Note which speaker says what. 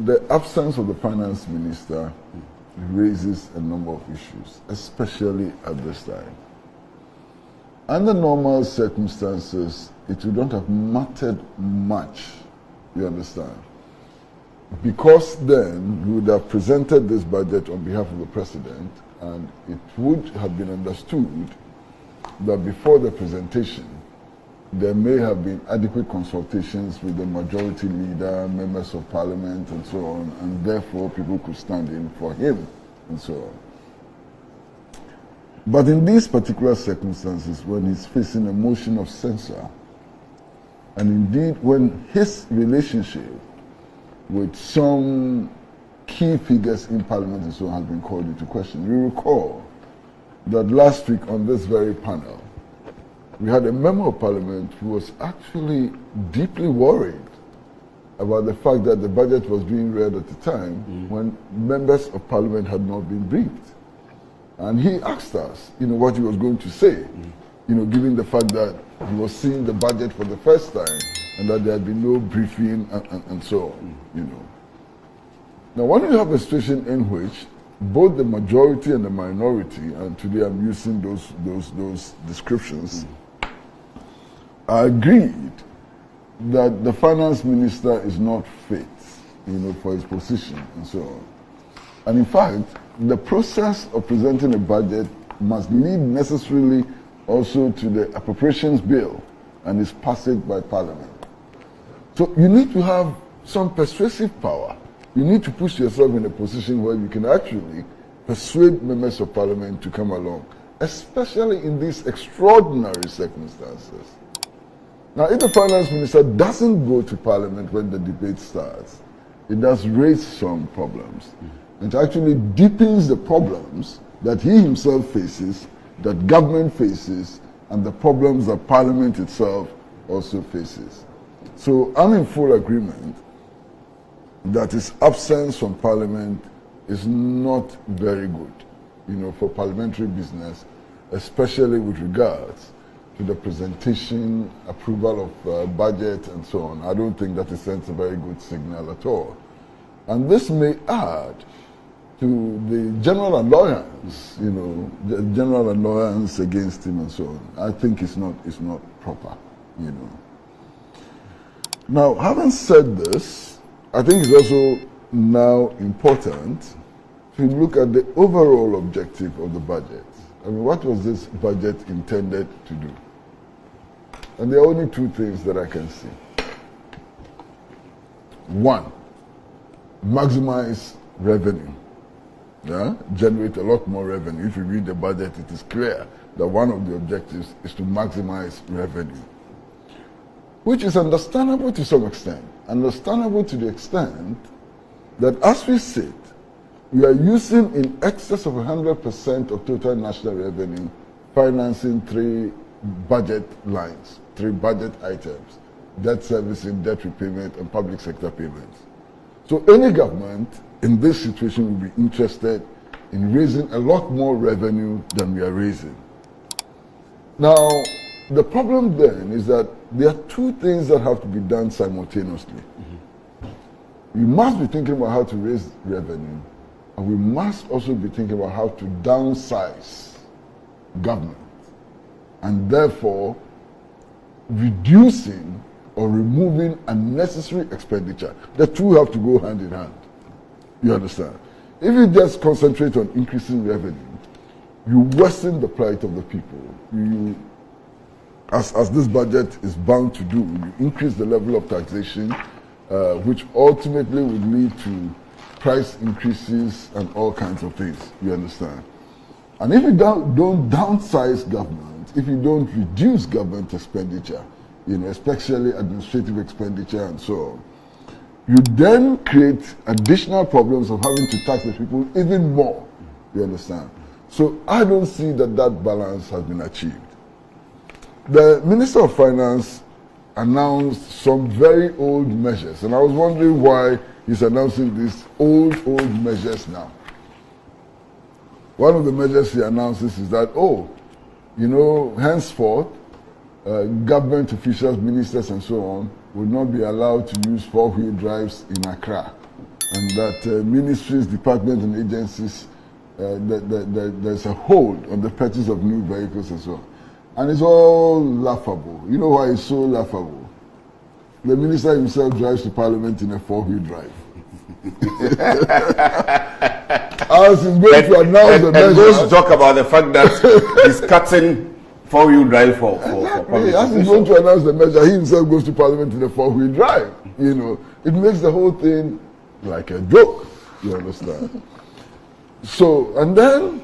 Speaker 1: the absence of the finance minister raises a number of issues, especially at this time. Under normal circumstances, it would not have mattered much, you understand? Because then we would have presented this budget on behalf of the president, and it would have been understood that before the presentation, there may have been adequate consultations with the majority leader, members of parliament, and so on, and therefore people could stand in for him, and so on. But in these particular circumstances, when he's facing a motion of censure, and indeed when his relationship with some key figures in parliament and so on has been called into question, we recall that last week on this very panel, we had a member of parliament who was actually deeply worried about the fact that the budget was being read at the time when members of parliament had not been briefed. And he asked us, what he was going to say, given the fact that he was seeing the budget for the first time and that there had been no briefing and so on, Now, when you have a situation in which both the majority and the minority, and today I'm using those descriptions, are agreed that the finance minister is not fit, for his position and so on. And in fact, the process of presenting a budget must lead necessarily also to the appropriations bill and its passage by parliament. So you need to have some persuasive power. You need to push yourself in a position where you can actually persuade members of parliament to come along, especially in these extraordinary circumstances. Now, if the finance minister doesn't go to parliament when the debate starts, it does raise some problems. It actually deepens the problems that he himself faces, that government faces, and the problems that parliament itself also faces. So I'm in full agreement that his absence from parliament is not very good, for parliamentary business, especially with regards to the presentation, approval of budget, and so on. I don't think that sends a very good signal at all. And this may add to the general annoyance, the general annoyance against him and so on. I think it's not proper, Now, having said this, I think it's also now important to look at the overall objective of the budget. I mean, what was this budget intended to do? And there are only two things that I can see. One, maximize revenue. Generate a lot more revenue. If you read the budget, it is clear that one of the objectives is to maximize revenue, which is understandable to some extent. Understandable to the extent that as we sit, we are using in excess of 100% of total national revenue financing three budget lines, three budget items: debt servicing, debt repayment, and public sector payments. So any government in this situation will be interested in raising a lot more revenue than we are raising. Now, the problem then is that there are two things that have to be done simultaneously. We must be thinking about how to raise revenue, and we must also be thinking about how to downsize government, and therefore reducing or removing unnecessary expenditure. The two have to go hand in hand. You understand? If you just concentrate on increasing revenue, you worsen the plight of the people. As this budget is bound to do, you increase the level of taxation, which ultimately would lead to price increases and all kinds of things. You understand? And if you don't downsize government, if you don't reduce government expenditure, especially administrative expenditure and so on, you then create additional problems of having to tax the people even more. You understand? So I don't see that balance has been achieved. The Minister of Finance announced some very old measures, and I was wondering why he's announcing these old measures now. One of the measures he announces is that, henceforth, government officials, ministers, and so on will not be allowed to use four-wheel drives in Accra and that ministries, departments, and agencies, there's a hold on the purchase of new vehicles as well. And it's all laughable. You know why it's so laughable? The minister himself drives to Parliament in a 4-wheel drive. As he's going to announce the measure.
Speaker 2: And goes to talk about the fact that he's cutting 4-wheel drive for public.
Speaker 1: As he's going to announce the measure, he himself goes to Parliament in a 4-wheel drive. You know, it makes the whole thing like a joke. You understand? So, and then